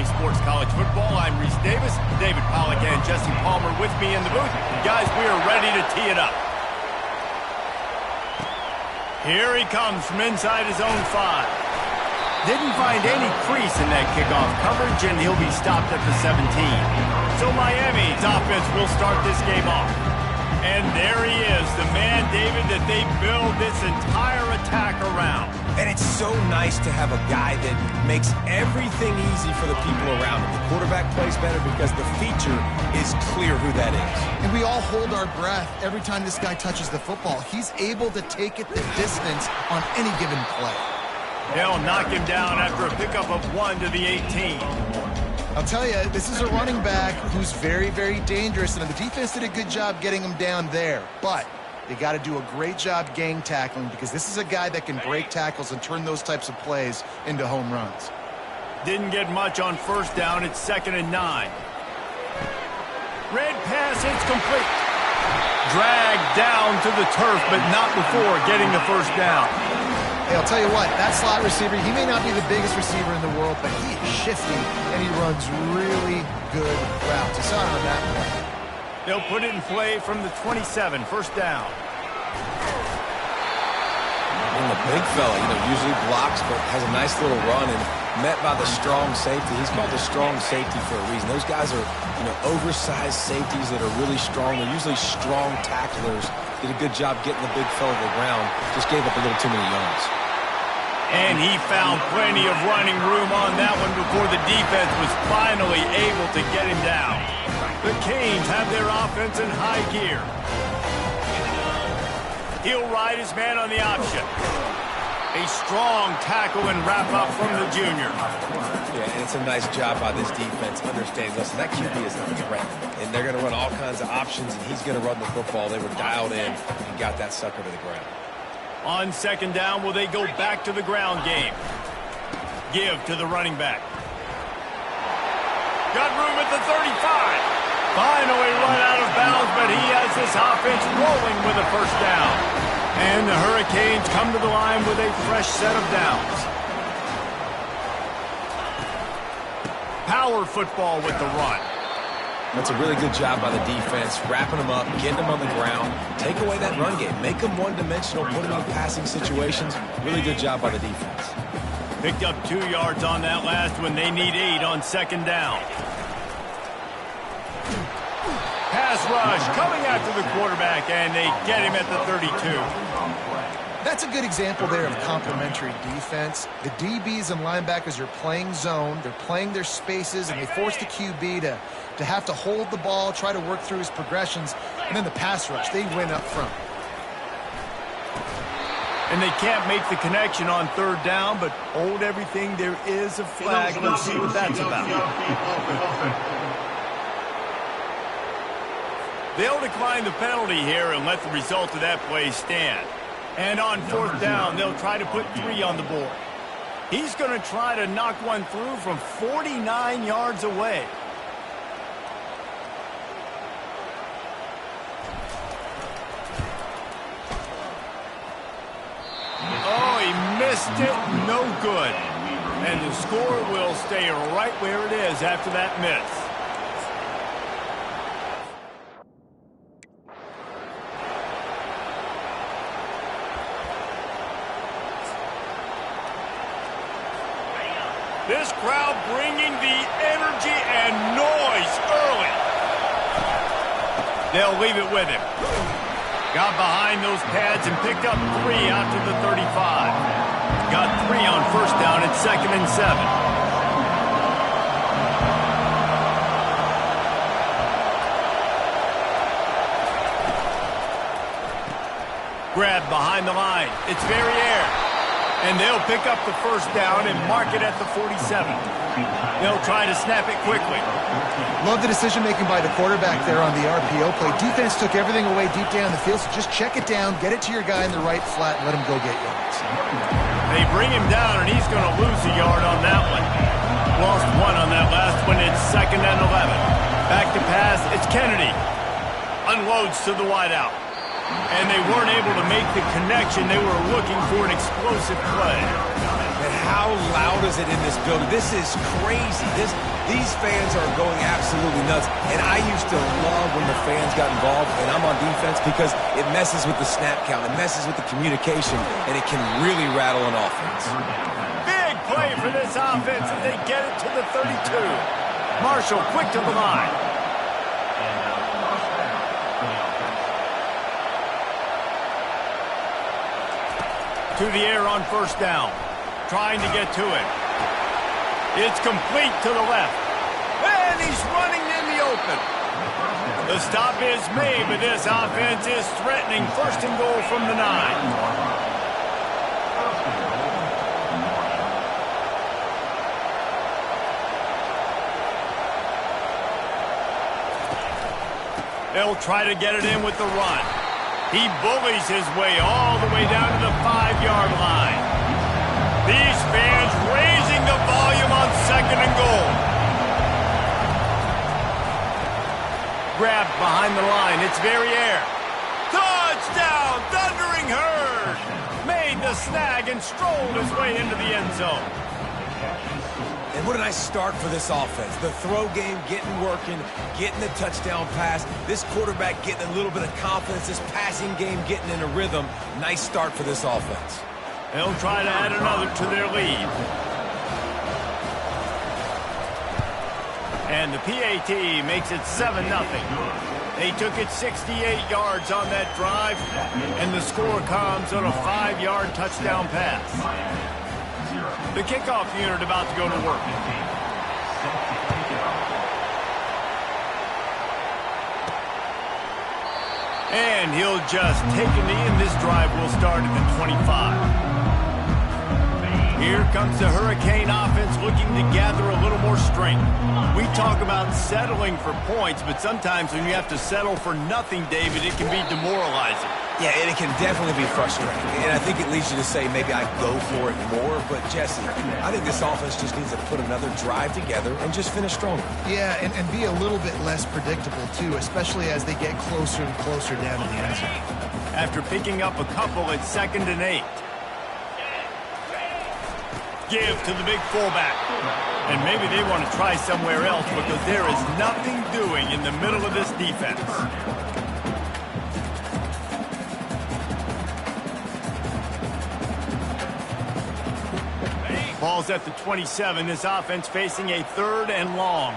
EA Sports College Football. I'm Reese Davis, David Pollack, and Jesse Palmer with me in the booth. Guys, we are ready to tee it up. Here he comes from inside his own 5. Didn't find any crease in that kickoff coverage, and he'll be stopped at the 17. So Miami's offense will start this game off. And there he is, the man, David, that they build this entire attack around. And it's so nice to have a guy that makes everything easy for the people around him. The quarterback plays better because the feature is clear who that is. And we all hold our breath every time this guy touches the football. He's able to take it the distance on any given play. They'll knock him down after a pickup of 1 to the 18. I'll tell you, this is a running back who's very, very dangerous, and the defense did a good job getting him down there. But they got to do a great job gang tackling because this is a guy that can break tackles and turn those types of plays into home runs. Didn't get much on first down. It's 2nd and 9. Red pass, it's complete. Dragged down to the turf, but not before getting the first down. Hey, I'll tell you what, that slot receiver, he may not be the biggest receiver in the world, but he is shifty, and he runs really good routes. You saw it on that play. They'll put it in play from the 27, first down. And the big fella, usually blocks, but has a nice little run and met by the strong safety. He's called the strong safety for a reason. Those guys are, oversized safeties that are really strong. They're usually strong tacklers. Did a good job getting the big fella to the ground. Just gave up a little too many yards. And he found plenty of running room on that one before the defense was finally able to get him down. The Canes have their offense in high gear. He'll ride his man on the option. A strong tackle and wrap-up from the junior. Yeah, and it's a nice job by this defense understanding, listen, that QB is a threat, and they're going to run all kinds of options, and he's going to run the football. They were dialed in and got that sucker to the ground. On 2nd down, will they go back to the ground game? Give to the running back. Got room at the 35. Finally run out of bounds, but he has this offense rolling with a first down. And the Hurricanes come to the line with a fresh set of downs. Power football with the run. That's a really good job by the defense, wrapping them up, getting them on the ground, take away that run game, make them one-dimensional, put them in passing situations. Really good job by the defense. Picked up 2 yards on that last one. They need 8 on 2nd down. Pass rush coming after the quarterback, and they get him at the 32. That's a good example there of complementary defense. The DBs and linebackers are playing zone, they're playing their spaces, and they force the QB to have to hold the ball, try to work through his progressions, and then the pass rush, they win up front. And they can't make the connection on 3rd down, but hold everything, there is a flag. Let's see what that's about. They'll decline the penalty here and let the result of that play stand. And on 4th down, they'll try to put 3 on the board. He's going to try to knock one through from 49 yards away. Oh, he missed it. No good. And the score will stay right where it is after that miss. This crowd bringing the energy and noise early. They'll leave it with him. Got behind those pads and picked up 3 out to the 35. Got 3 on first down at 2nd and 7. Grab behind the line. It's Verrier. And they'll pick up the first down and mark it at the 47. They'll try to snap it quickly. Love the decision-making by the quarterback there on the RPO play. Defense took everything away deep down the field, so just check it down, get it to your guy in the right flat, and let him go get yards. They bring him down, and he's going to lose a yard on that one. Lost 1 on that last one. It's 2nd and 11. Back to pass. It's Kennedy. Unloads to the wideout. And they weren't able to make the connection. They were looking for an explosive play. And how loud is it in this building? This is crazy. These fans are going absolutely nuts. And I used to love when the fans got involved, and I'm on defense, because it messes with the snap count. It messes with the communication, and it can really rattle an offense. Big play for this offense as they get it to the 32. Marshall quick to the line. To the air on first down. Trying to get to it. It's complete to the left. And he's running in the open. The stop is made, but this offense is threatening first and goal from the 9. They'll try to get it in with the run. He bullies his way all the way down to the 5-yard line. These fans raising the volume on second and goal. Grabbed behind the line. It's Verrier. Touchdown! Thundering Herd! Made the snag and strolled his way into the end zone. And what a nice start for this offense. The throw game getting working, getting the touchdown pass. This quarterback getting a little bit of confidence. This passing game getting in a rhythm. Nice start for this offense. They'll try to add another to their lead. And the PAT makes it 7-0. They took it 68 yards on that drive, and the score comes on a 5-yard touchdown pass. The kickoff unit about to go to work. And he'll just take a knee, and this drive will start at the 25. Here comes the Hurricane offense looking to gather a little more strength. We talk about settling for points, but sometimes when you have to settle for nothing, David, it can be demoralizing. Yeah, and it can definitely be frustrating. And I think it leads you to say, maybe I go for it more. But, Jesse, I think this offense just needs to put another drive together and just finish stronger. Yeah, and be a little bit less predictable, too, especially as they get closer and closer down to the end zone. After picking up a couple, it's 2nd and 8. Give to the big fullback. And maybe they want to try somewhere else because there is nothing doing in the middle of this defense. Ball's at the 27. This offense facing a 3rd and long.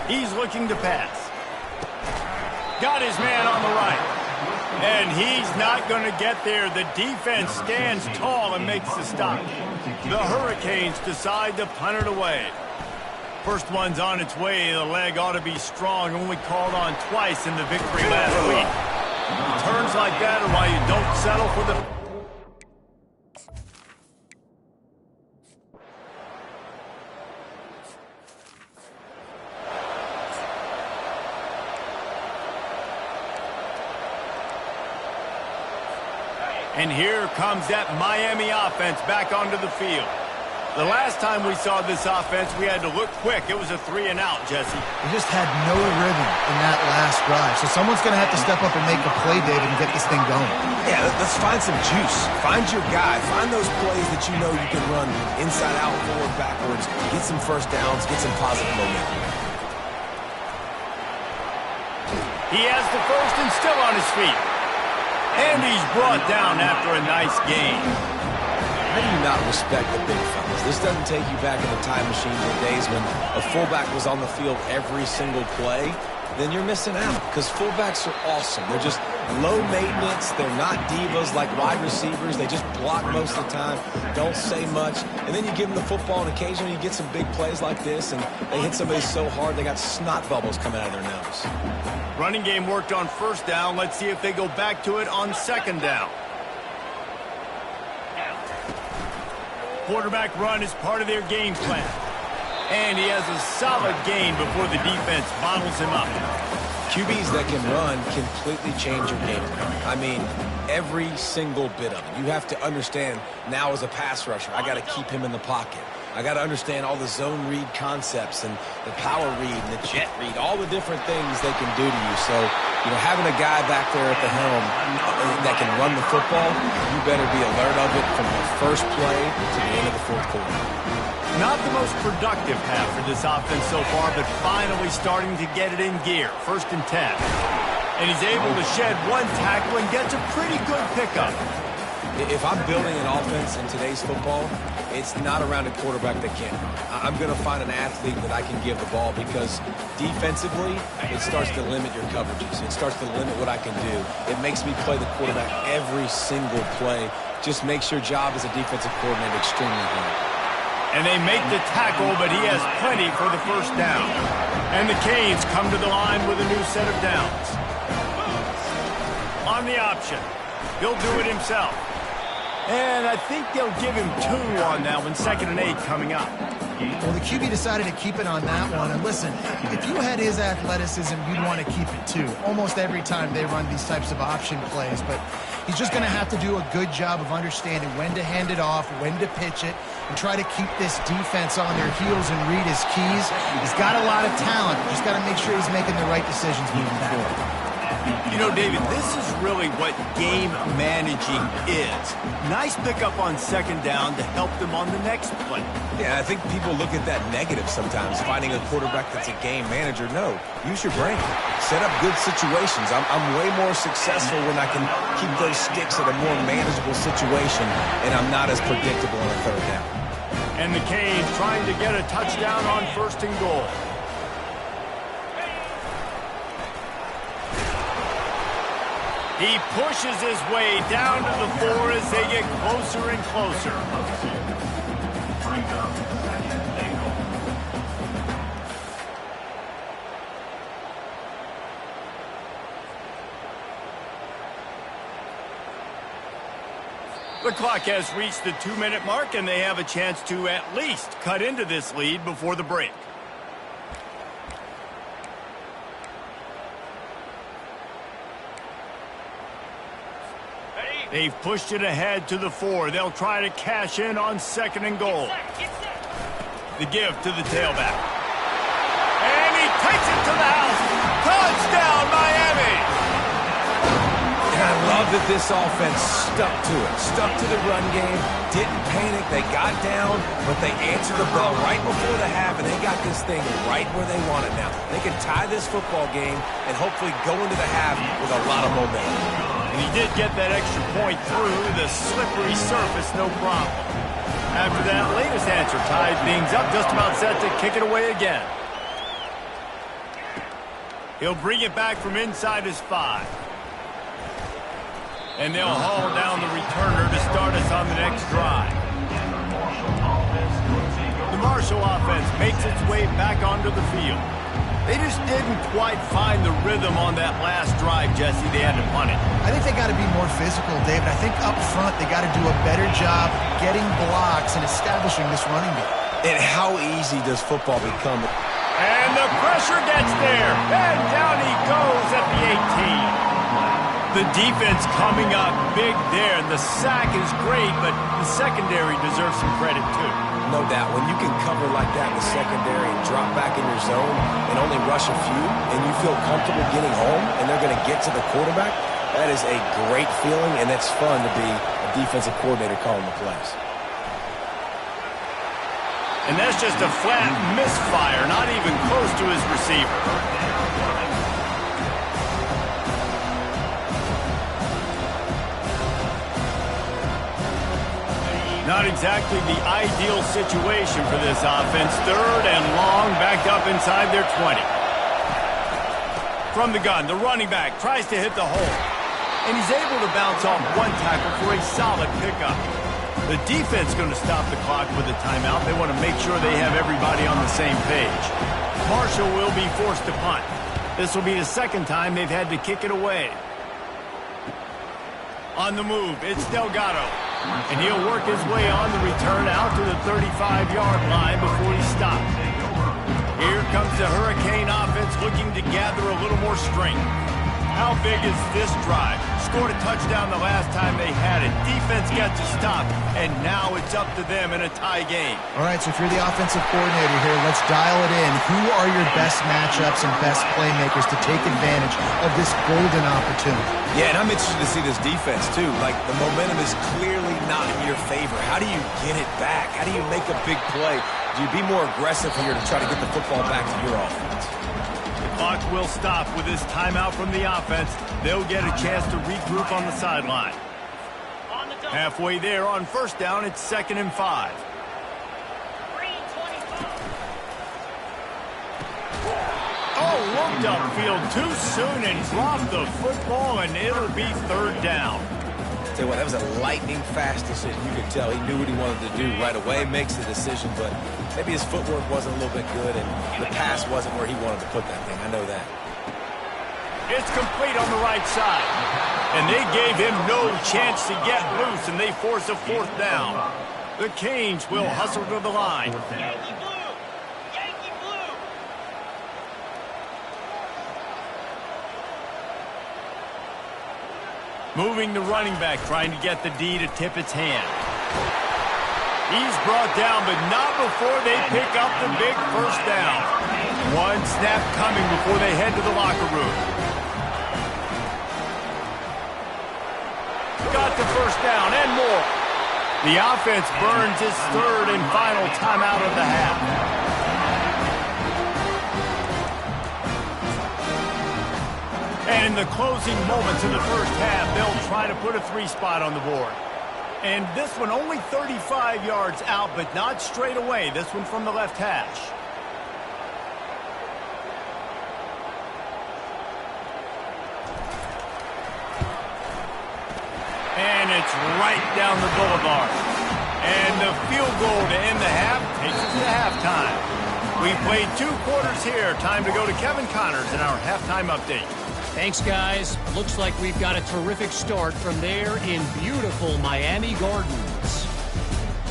He's looking to pass. Got his man on the right. And he's not going to get there. The defense stands tall and makes the stop. The Hurricanes decide to punt it away. First one's on its way. The leg ought to be strong. Only called on twice in the victory last week. Turns like that are why you don't settle for the... And here comes that Miami offense back onto the field. The last time we saw this offense, we had to look quick. It was a 3-and-out, Jesse. They just had no rhythm in that last drive. So someone's going to have to step up and make a play, David, and get this thing going. Yeah, let's find some juice. Find your guy. Find those plays that you know you can run inside out, forward, backwards. Get some first downs. Get some positive momentum. He has the first and still on his feet. And he's brought down after a nice gain. How do you not respect the big fellas? This doesn't take you back in the time machine to the days when a fullback was on the field every single play. Then you're missing out because fullbacks are awesome. They're just low maintenance. They're not divas like wide receivers. They just block most of the time, don't say much. And then you give them the football, and occasionally you get some big plays like this, and they hit somebody so hard they got snot bubbles coming out of their nose. Running game worked on first down. Let's see if they go back to it on 2nd down. Quarterback run is part of their game plan. And he has a solid gain before the defense bottles him up. QBs that can run completely change your game plan. I mean, every single bit of it. You have to understand now as a pass rusher, I got to keep him in the pocket. I got to understand all the zone read concepts and the power read and the jet read, all the different things they can do to you. So having a guy back there at the helm that can run the football, you better be alert of it from the first play to the end of the fourth quarter. Not the most productive half for this offense so far, but finally starting to get it in gear. 1st and 10. And he's able to shed one tackle and gets a pretty good pickup. If I'm building an offense in today's football, it's not around a quarterback that can. I'm going to find an athlete that I can give the ball because defensively, it starts to limit your coverages. It starts to limit what I can do. It makes me play the quarterback every single play. Just makes your job as a defensive coordinator extremely hard. And they make the tackle, but he has plenty for the 1st down. And the Canes come to the line with a new set of downs. On the option, he'll do it himself. And I think they'll give him 2 on that one. 2nd and 8 coming up. Well, the QB decided to keep it on that one. And listen, if you had his athleticism, you'd want to keep it too. Almost every time they run these types of option plays. But he's just going to have to do a good job of understanding when to hand it off, when to pitch it, and try to keep this defense on their heels and read his keys. He's got a lot of talent. Just got to make sure he's making the right decisions moving forward. You know, David, this is really what game managing is. Nice pickup on 2nd down to help them on the next play. Yeah, I think people look at that negative sometimes, finding a quarterback that's a game manager. No, use your brain. Set up good situations. I'm way more successful when I can keep those sticks at a more manageable situation, and I'm not as predictable on a 3rd down. And the Canes trying to get a touchdown on 1st and goal. He pushes his way down to the 4 as they get closer and closer. The clock has reached the 2-minute mark, and they have a chance to at least cut into this lead before the break. They've pushed it ahead to the 4. They'll try to cash in on 2nd and goal. The give to the tailback. And he takes it to the house. Touchdown, Miami! And I love that this offense stuck to it. Stuck to the run game. Didn't panic. They got down, but they answered the bell right before the half, and they got this thing right where they want it now. They can tie this football game and hopefully go into the half with a lot of momentum. He did get that extra point through the slippery surface, no problem. After that latest answer tied things up, just about set to kick it away again. He'll bring it back from inside his 5. And they'll haul down the returner to start us on the next drive. The Marshall offense makes its way back onto the field. They just didn't quite find the rhythm on that last drive, Jesse. They had to punt it. I think they got to be more physical, David. I think up front they got to do a better job getting blocks and establishing this running game. And how easy does football become? And the pressure gets there. And down he goes at the 18. The defense coming up big there. And the sack is great, but the secondary deserves some credit too. No doubt. When you can cover like that in the secondary and drop back in your zone and only rush a few, and you feel comfortable getting home and they're going to get to the quarterback, that is a great feeling, and it's fun to be a defensive coordinator calling the plays. And that's just a flat misfire, not even close to his receiver. Not exactly the ideal situation for this offense. 3rd and long, backed up inside their 20. From the gun, the running back tries to hit the hole. And he's able to bounce off one tackle for a solid pickup. The defense going to stop the clock with a timeout. They want to make sure they have everybody on the same page. Marshall will be forced to punt. This will be the 2nd time they've had to kick it away. On the move, it's Delgado. And he'll work his way on the return out to the 35-yard line before he stops. Here comes the Hurricane offense looking to gather a little more strength. How big is this drive? Scored a touchdown the last time they had it. Defense gets a stop, and now it's up to them in a tie game. All right, so if you're the offensive coordinator here, let's dial it in. Who are your best matchups and best playmakers to take advantage of this golden opportunity? Yeah, and I'm interested to see this defense, too. Like, the momentum is clearly not in your favor. How do you get it back? How do you make a big play? Do you be more aggressive here to try to get the football back to your offense? Clock will stop with this timeout from the offense. They'll get a chance to regroup on the sideline. Halfway there on first down, it's 2nd and 5. Oh, looked upfield too soon and dropped the football, and it'll be 3rd down. Tell you what, that was a lightning-fast decision. You could tell he knew what he wanted to do right away, makes the decision, but maybe his footwork wasn't a little bit good, and the pass wasn't where he wanted to put that thing. I know that. It's complete on the right side, and they gave him no chance to get loose, and they force a 4th down. The Canes will hustle to the line. Moving the running back, trying to get the D to tip its hand. He's brought down, but not before they pick up the big 1st down. One snap coming before they head to the locker room. Got the 1st down and more. The offense burns its 3rd and final timeout of the half. And in the closing moments of the 1st half, they'll try to put a 3 spot on the board. And this one only 35 yards out, but not straight away. This one from the left hash. And it's right down the boulevard. And the field goal to end the half takes us to halftime. We played 2 quarters here. Time to go to Kevin Connors in our halftime update. Thanks, guys. Looks like we've got a terrific start from there in beautiful Miami Gardens.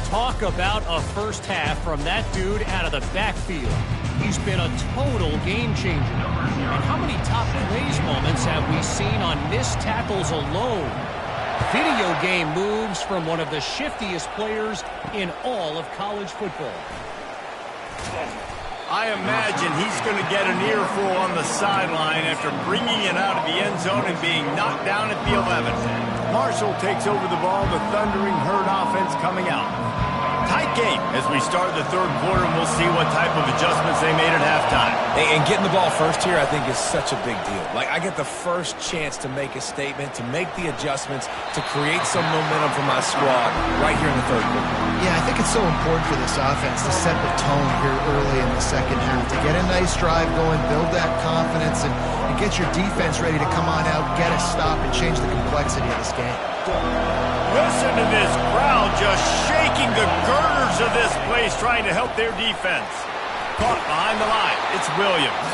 Talk about a 1st half from that dude out of the backfield. He's been a total game changer. And how many top plays moments have we seen on missed tackles alone? Video game moves from one of the shiftiest players in all of college football. I imagine he's going to get an earful on the sideline after bringing it out of the end zone and being knocked down at the 11. Marshall takes over the ball, the Thundering Herd offense coming out. Tight game as we start the 3rd quarter, and we'll see what type of adjustments they made at halftime. And getting the ball first here, I think, is such a big deal. Like, I get the first chance to make a statement, to make the adjustments, to create some momentum for my squad right here in the 3rd quarter. Yeah, I think it's so important for this offense to set the tone here early in the 2nd half, to get a nice drive going, build that confidence, and get your defense ready to come on out, get a stop, and change the complexity of this game. Listen to this crowd just shaking the girders of this place, trying to help their defense. Caught behind the line. It's Williams.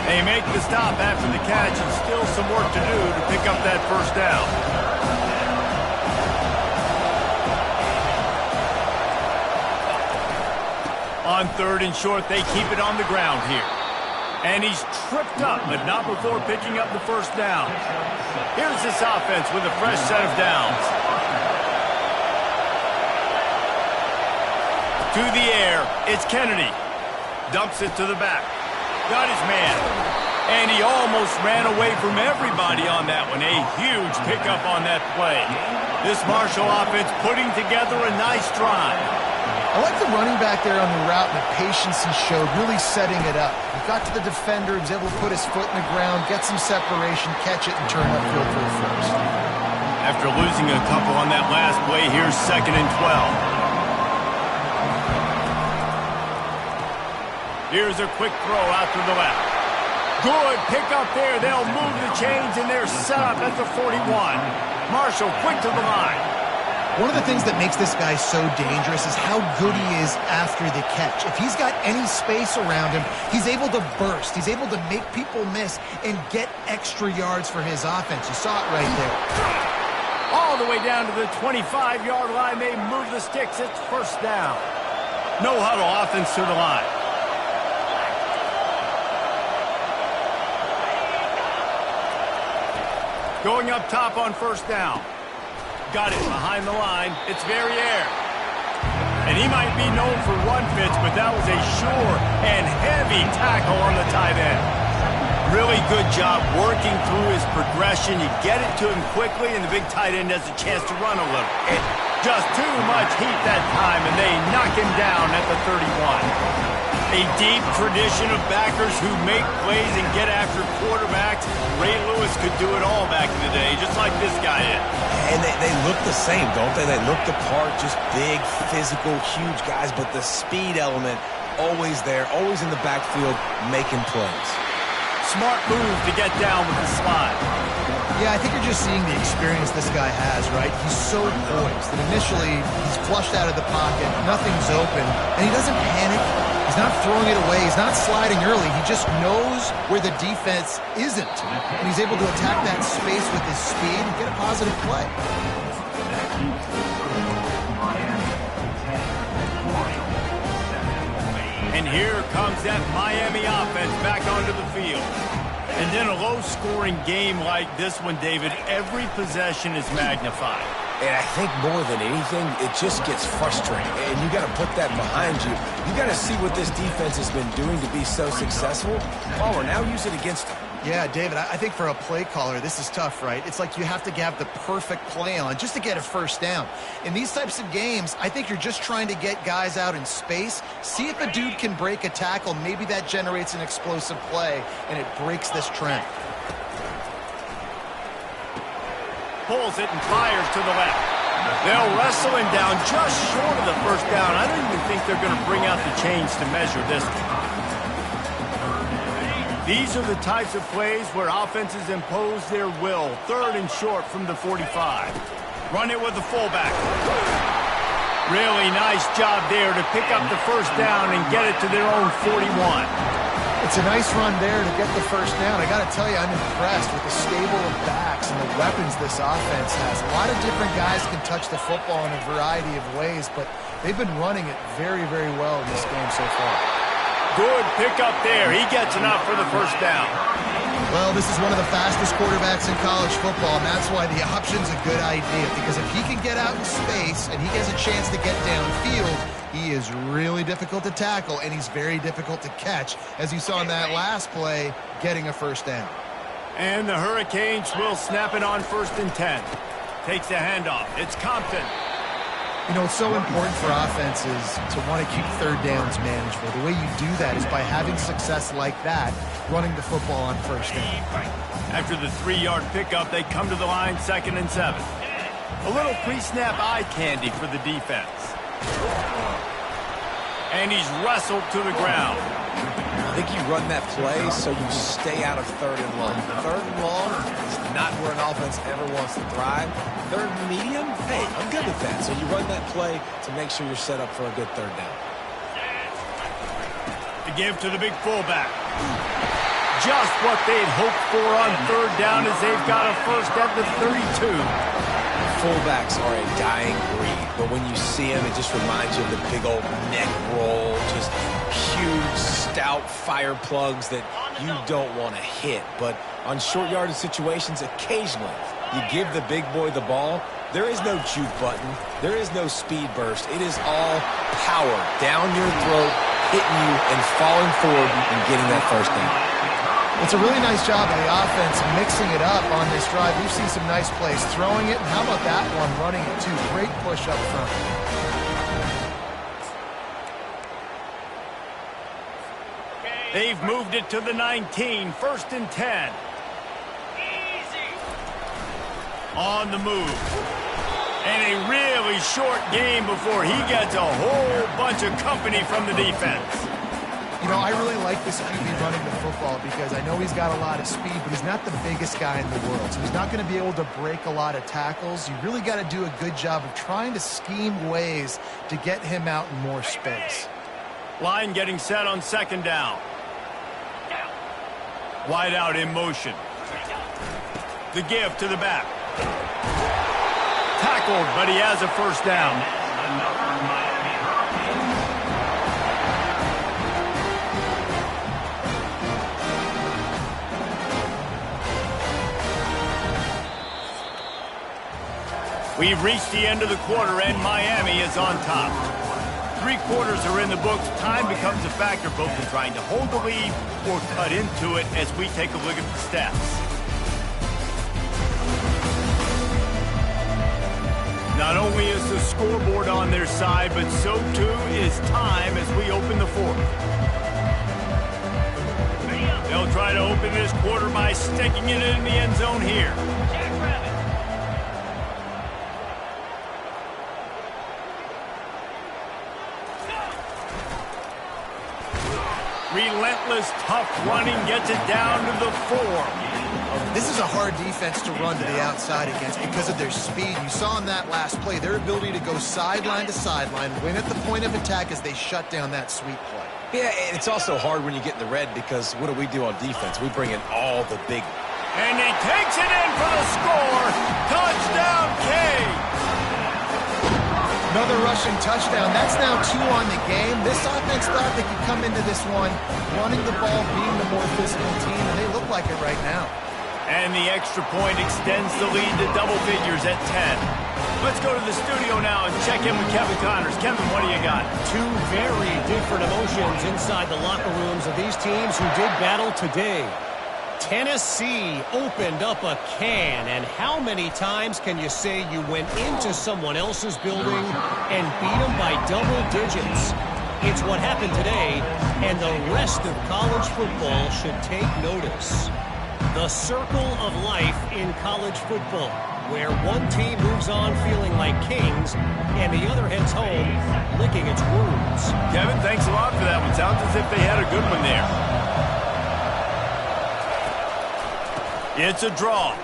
They make the stop after the catch, and still some work to do to pick up that 1st down. On 3rd and short, they keep it on the ground here. And he's tripped up, but not before picking up the 1st down. Here's this offense with a fresh set of downs. To the air, it's Kennedy. Dumps it to the back. Got his man. And he almost ran away from everybody on that one. A huge pickup on that play. This Marshall offense putting together a nice drive. I like the running back there on the route and the patience he showed, really setting it up. He got to the defender, he was able to put his foot in the ground, get some separation, catch it, and turn upfield for the 1st. After losing a couple on that last play, here's 2nd and 12. Here's a quick throw out to the left. Good pick up there. They'll move the chains, and they're set up at the 41. Marshall quick to the line. One of the things that makes this guy so dangerous is how good he is after the catch. If he's got any space around him, he's able to burst. He's able to make people miss and get extra yards for his offense. You saw it right there. All the way down to the 25-yard line. They move the sticks. It's 1st down. No huddle offense to the line. Going up top on first down. Got it behind the line. It's Verrier. And he might be known for run fits, but that was a sure and heavy tackle on the tight end. Really good job working through his progression. You get it to him quickly, and the big tight end has a chance to run a little. And just too much heat that time, and they knock him down at the 31. A deep tradition of backers who make plays and get after quarterbacks. Ray Lewis could do it all back in the day, just like this guy is. And they look the same, don't they? They look the part, just big, physical, huge guys, but the speed element always there, always in the backfield, making plays. Smart move to get down with the slide. Yeah, I think you're just seeing the experience this guy has, right? He's so poised that initially he's flushed out of the pocket, nothing's open, and he doesn't panic. He's not throwing it away. He's not sliding early. He just knows where the defense isn't, and he's able to attack that space with his speed and get a positive play. And here comes that Miami offense back onto the field. And in a low-scoring game like this one, David, every possession is magnified. And I think more than anything, it just gets frustrating. And you got to put that behind you. You got to see what this defense has been doing to be so successful. Palmer, now use it against them. Yeah, David, I think for a play caller, this is tough, right? It's like you have to have the perfect play on just to get a first down. In these types of games, I think you're just trying to get guys out in space, see if a dude can break a tackle. Maybe that generates an explosive play, and it breaks this trend. Pulls it and fires to the left. They'll wrestle him down just short of the first down. I don't even think they're going to bring out the chains to measure this one. These are the types of plays where offenses impose their will. Third and short from the 45. Run it with the fullback. Really nice job there to pick up the first down and get it to their own 41. It's a nice run there to get the first down. I got to tell you, I'm impressed with the stable of backs and the weapons this offense has. A lot of different guys can touch the football in a variety of ways, but they've been running it very, very well in this game so far. Good pickup there. He gets enough for the first down. Well, this is one of the fastest quarterbacks in college football, and that's why the option's a good idea, because if he can get out in space and he gets a chance to get downfield, he is really difficult to tackle, and he's very difficult to catch, as you saw in that last play, getting a first down. And the Hurricanes will snap it on 1st and 10. Takes the handoff. It's Compton. You know, it's so important for offenses to want to keep third downs manageable. The way you do that is by having success like that, running the football on first down. After the 3-yard pickup, they come to the line 2nd and 7. A little pre-snap eye candy for the defense. And he's wrestled to the ground. I think you run that play so you stay out of 3rd and long. 3rd and long is not where an offense ever wants to thrive. 3rd and medium, hey, I'm good with that. So you run that play to make sure you're set up for a good 3rd down. To give to the big fullback. Just what they'd hoped for on 3rd down as they've got a first at the 32. Fullbacks are a dying breed, but when you see them, it just reminds you of the big old neck roll, just huge, stout fire plugs that you don't want to hit. But on short yardage situations, occasionally, you give the big boy the ball. There is no juke button. There is no speed burst. It is all power down your throat, hitting you and falling forward and getting that first down. It's a really nice job of the offense mixing it up on this drive. We've seen some nice plays throwing it, and how about that one running it too? Great push up front. They've moved it to the 19, 1st and 10. On the move. And a really short game before he gets a whole bunch of company from the defense. You know, I really like this QB running the football because I know he's got a lot of speed, but he's not the biggest guy in the world. So he's not going to be able to break a lot of tackles. You really got to do a good job of trying to scheme ways to get him out in more space. Line getting set on 2nd down. Wide out in motion. The give to the back. Tackled, but he has a first down. We've reached the end of the quarter, and Miami is on top. 3 quarters are in the books. Time becomes a factor, both in trying to hold the lead or cut into it as we take a look at the stats. Not only is the scoreboard on their side, but so too is time as we open the fourth. They'll try to open this quarter by sticking it in the end zone here. Relentless, tough running gets it down to the 4. This is a hard defense to run to the outside against because of their speed. You saw in that last play their ability to go sideline to sideline, win at the point of attack as they shut down that sweep play. Yeah, and it's also hard when you get in the red because what do on defense? We bring in all the big. And he takes it in for the score. Touchdown, K. Another rushing touchdown. That's now 2 on the game. This offense thought they could come into this one running the ball, being the more physical team, and they look like it right now. And the extra point extends the lead to double figures at 10. Let's go to the studio now and check in with Kevin Connors. Kevin, what do you got? 2 very different emotions inside the locker rooms of these teams who did battle today. Tennessee opened up a can, and how many times can you say you went into someone else's building and beat them by double digits? It's what happened today, and the rest of college football should take notice. The circle of life in college football, where one team moves on feeling like kings, and the other heads home licking its wounds. Kevin, thanks a lot for that one. Sounds as if they had a good one there. It's a draw.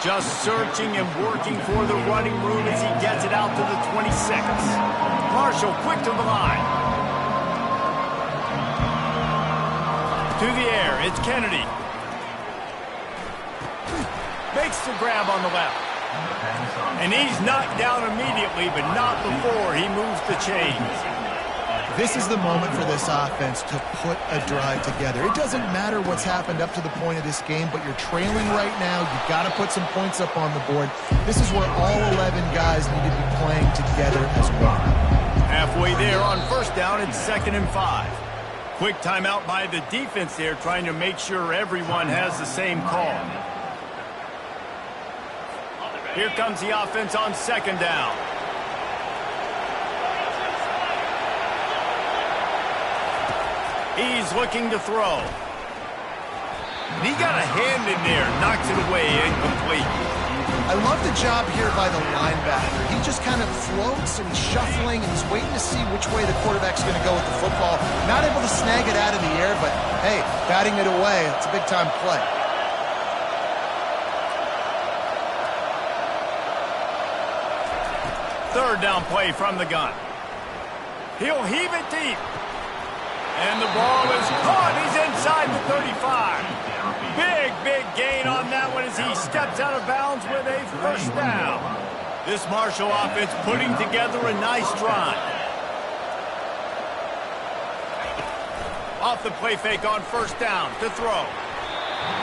Just searching and working for the running room as he gets it out to the 26. Marshall quick to the line. To the air, it's Kennedy. Makes the grab on the left. And he's knocked down immediately, but not before he moves the chains. This is the moment for this offense to put a drive together. It doesn't matter what's happened up to the point of this game, but you're trailing right now. You've got to put some points up on the board. This is where all 11 guys need to be playing together as one. Halfway there on first down, it's 2nd and 5. Quick timeout by the defense there, trying to make sure everyone has the same call. Here comes the offense on 2nd down. He's looking to throw. He got a hand in there, knocks it away, incomplete. I love the job here by the linebacker. He just kind of floats and he's shuffling and he's waiting to see which way the quarterback's going to go with the football. Not able to snag it out of the air, but hey, batting it away, it's a big-time play. Third down play from the gun. He'll heave it deep. And the ball is caught. He's inside the 35. Big gain on that one as he steps out of bounds with a first down. This Marshall offense putting together a nice drive. Off the play fake on first down to throw.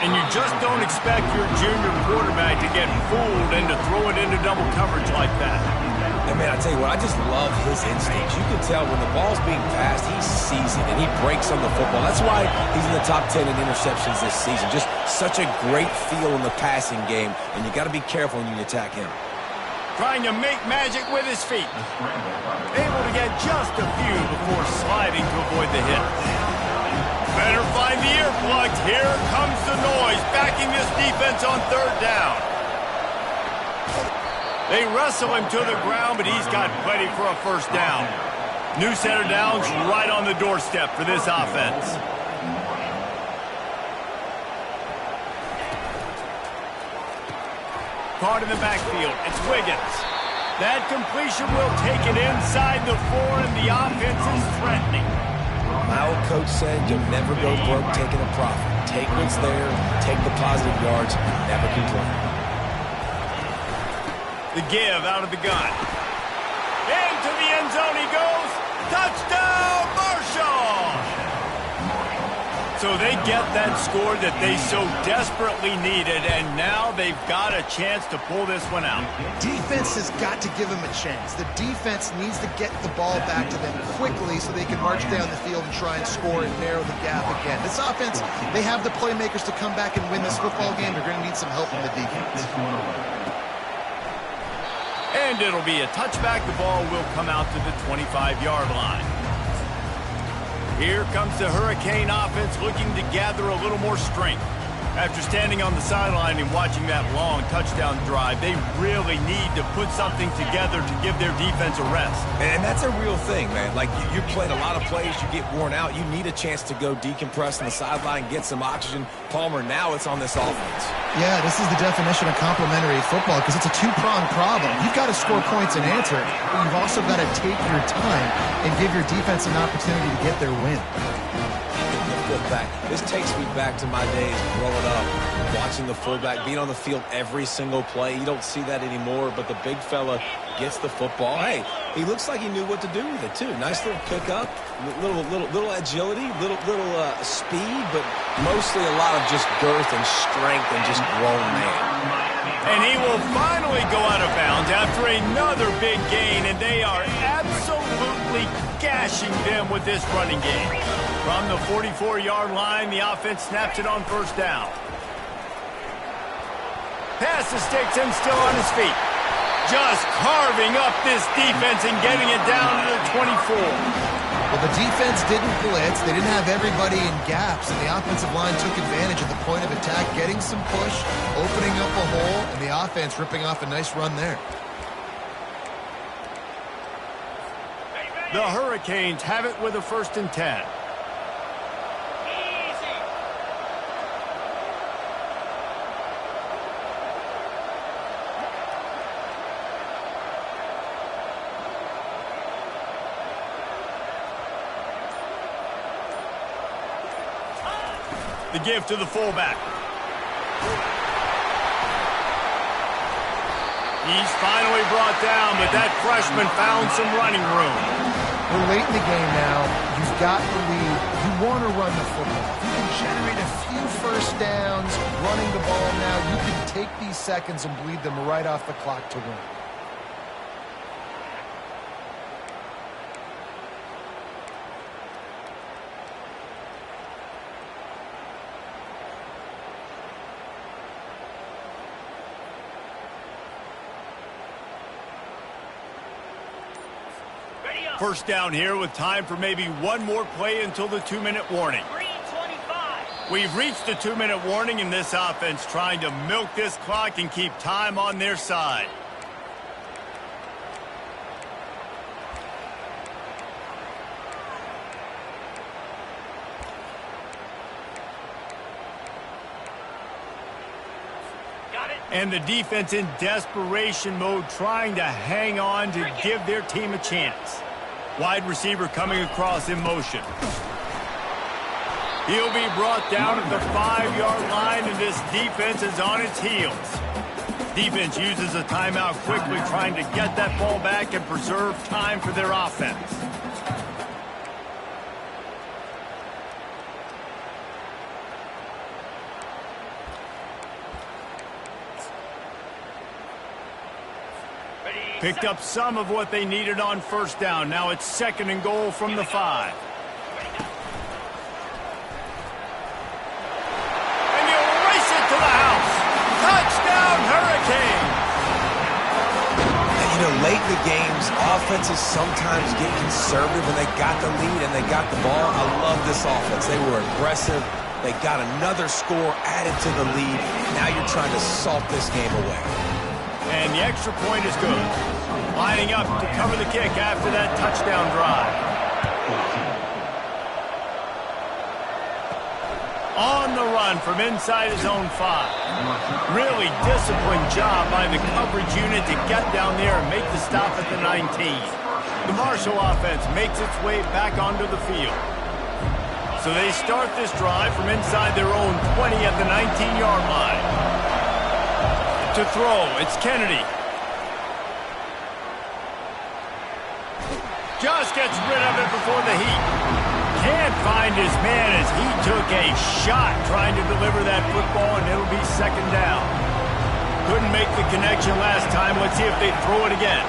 And you just don't expect your junior quarterback to get fooled and to throw it into double coverage like that. And man, I tell you what, I just love his instincts. You can tell when the ball's being passed, he sees it, and he breaks on the football. That's why he's in the top 10 in interceptions this season. Just such a great feel in the passing game, and you got to be careful when you attack him. Trying to make magic with his feet. Able to get just a few before sliding to avoid the hit. Better find the earplugs. Here comes the noise, backing this defense on third down. They wrestle him to the ground, but he's got plenty for a first down. New set of downs right on the doorstep for this offense. Caught in the backfield. It's Wiggins. That completion will take it inside the 4, and the offense is threatening. My old coach said you'll never go broke taking a profit. Take what's there, take the positive yards, never complain. The give out of the gun. Into the end zone he goes. Touchdown, Marshall! So they get that score that they so desperately needed, and now they've got a chance to pull this one out. Defense has got to give them a chance. The defense needs to get the ball back to them quickly so they can march down the field and try and score and narrow the gap again. This offense, they have the playmakers to come back and win this football game. They're going to need some help from the defense. And it'll be a touchback. The ball will come out to the 25-yard line. Here comes the Hurricane offense looking to gather a little more strength. After standing on the sideline and watching that long touchdown drive, they really need to put something together to give their defense a rest. And that's a real thing, man. Like, you played a lot of plays, you get worn out. You need a chance to go decompress on the sideline, get some oxygen. Palmer, now it's on this offense. Yeah, this is the definition of complementary football because it's a two-pronged problem. You've got to score points and answer it, but you've also got to take your time and give your defense an opportunity to get their win. Fullback. This takes me back to my days growing up, watching the fullback being on the field every single play. You don't see that anymore, but the big fella gets the football. Hey, he looks like he knew what to do with it, too. Nice little pickup, little agility, little speed, but mostly a lot of just girth and strength and just grown man. And he will finally go out of bounds after another big gain, and they are absolutely gashing them with this running game. From the 44-yard line, the offense snaps it on first down. Passes sticks and still on his feet. Just carving up this defense and getting it down to the 24. Well, the defense didn't blitz. They didn't have everybody in gaps, and the offensive line took advantage of the point of attack, getting some push, opening up a hole, and the offense ripping off a nice run there. The Hurricanes have it with a 1st and 10. The give to the fullback. He's finally brought down, but that freshman found some running room. We're late in the game now. You've got the lead. You want to run the football. If you can generate a few first downs running the ball now, you can take these seconds and bleed them right off the clock to win. First down here with time for maybe one more play until the 2-minute warning. 3:25. We've reached the 2-minute warning in this offense, trying to milk this clock and keep time on their side. And the defense in desperation mode, trying to hang on to give their team a chance. Wide receiver coming across in motion. He'll be brought down at the 5-yard line, and this defense is on its heels. Defense uses a timeout quickly, trying to get that ball back and preserve time for their offense. Picked up some of what they needed on first down. Now it's 2nd and goal from the 5. And you race it to the house. Touchdown, Hurricane! You know, late in the games, offenses sometimes get conservative when they got the lead and they got the ball. I love this offense. They were aggressive. They got another score added to the lead. Now you're trying to salt this game away. And the extra point is good. Lining up to cover the kick after that touchdown drive. On the run from inside his own 5. Really disciplined job by the coverage unit to get down there and make the stop at the 19. The Marshall offense makes its way back onto the field. So they start this drive from inside their own 20 at the 19-yard line. To throw, it's Kennedy. Just gets rid of it before the heat. Can't find his man as he took a shot trying to deliver that football, and it'll be second down. Couldn't make the connection last time. Let's see if they throw it again.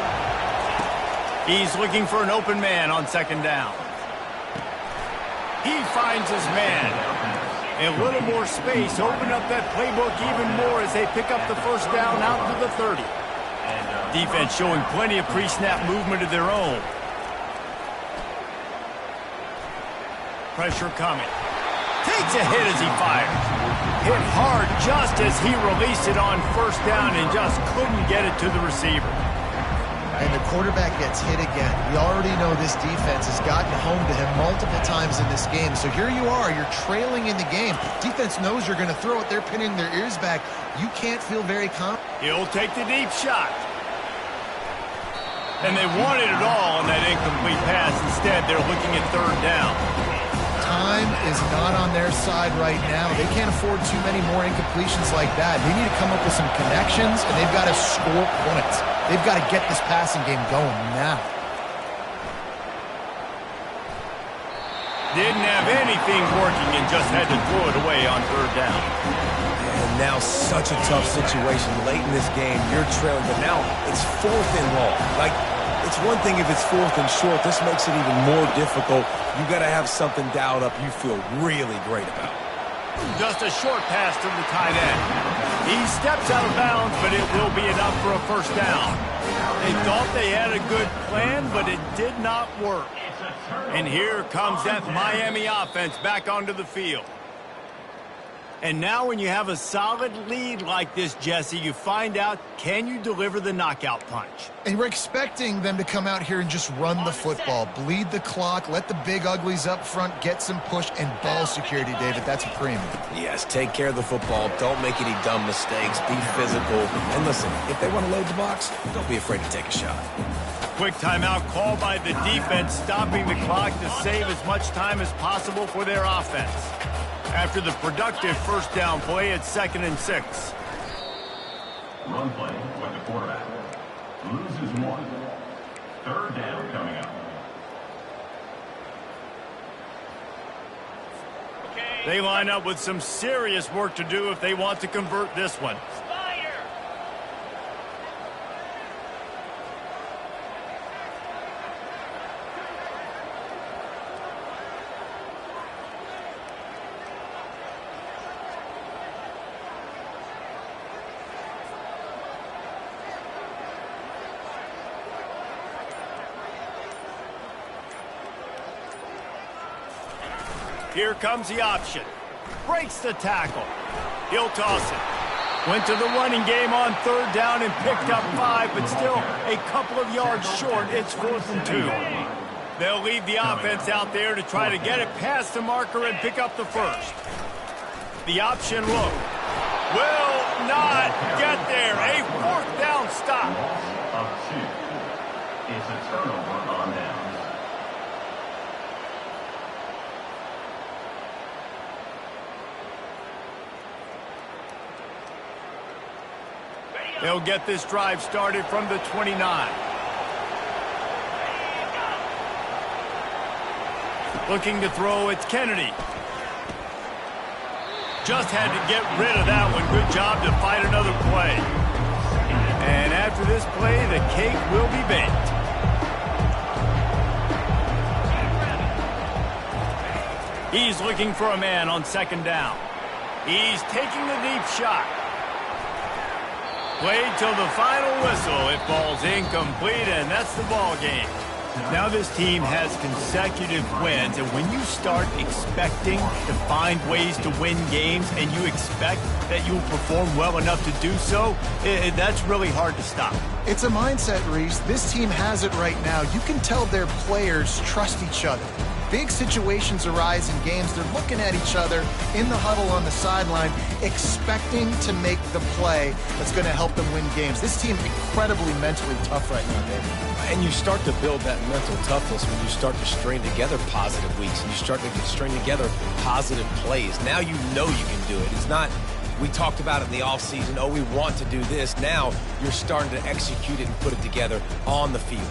He's looking for an open man on second down. He finds his man. A little more space. Open up that playbook even more as they pick up the first down out to the 30. Defense showing plenty of pre-snap movement of their own. Pressure coming. Takes a hit as he fires. Hit hard just as he released it on first down and just couldn't get it to the receiver. And the quarterback gets hit again. We already know this defense has gotten home to him multiple times in this game. So here you are, you're trailing in the game. Defense knows you're going to throw it. They're pinning their ears back. You can't feel very confident. He'll take the deep shot. And they wanted it all on that incomplete pass. Instead, they're looking at third down. Time is not on their side right now. They can't afford too many more incompletions like that. They need to come up with some connections, and they've got to score points. They've got to get this passing game going now. Didn't have anything working and just had to throw it away on third down. And now such a tough situation late in this game. You're trailing, but now it's fourth and long. Like, it's one thing if it's fourth and short. This makes it even more difficult. You got to have something dialed up you feel really great about. Just a short pass to the tight end. He steps out of bounds, but it will be enough for a first down. They thought they had a good plan, but it did not work. And here comes that Miami offense back onto the field. And now when you have a solid lead like this, Jesse, you find out, can you deliver the knockout punch? And we're expecting them to come out here and just run the football, bleed the clock, let the big uglies up front get some push and ball security, David. That's a premium. Yes, take care of the football. Don't make any dumb mistakes. Be physical. And listen, if they want to load the box, don't be afraid to take a shot. Quick timeout call by the defense, stopping the clock to save as much time as possible for their offense. After the productive first down play at 2nd and 6. Run play with the quarterback. Loses one. Third down coming up. They line up with some serious work to do if they want to convert this one. Here comes the option. Breaks the tackle. He'll toss it. Went to the running game on third down and picked up 5, but still a couple of yards short. It's 4th and 2. They'll leave the offense out there to try to get it past the marker and pick up the first. The option look. Will not get there. A 4th down stop. Of 2. It's a turnover on downs. They'll get this drive started from the 29. Looking to throw, it's Kennedy. Just had to get rid of that one. Good job to fight another play. And after this play, the cake will be baked. He's looking for a man on 2nd down. He's taking the deep shot. Played till the final whistle. It falls incomplete, and that's the ball game. Now this team has consecutive wins, and when you start expecting to find ways to win games and you expect that you'll perform well enough to do so, that's really hard to stop. It's a mindset, Reese. This team has it right now. You can tell their players trust each other. Big situations arise in games. They're looking at each other in the huddle on the sideline, expecting to make the play that's going to help them win games. This team incredibly mentally tough right now, David. And you start to build that mental toughness when you start to string together positive weeks and you start to string together positive plays. Now you know you can do it. It's not, we talked about it in the offseason, oh, we want to do this. Now you're starting to execute it and put it together on the field.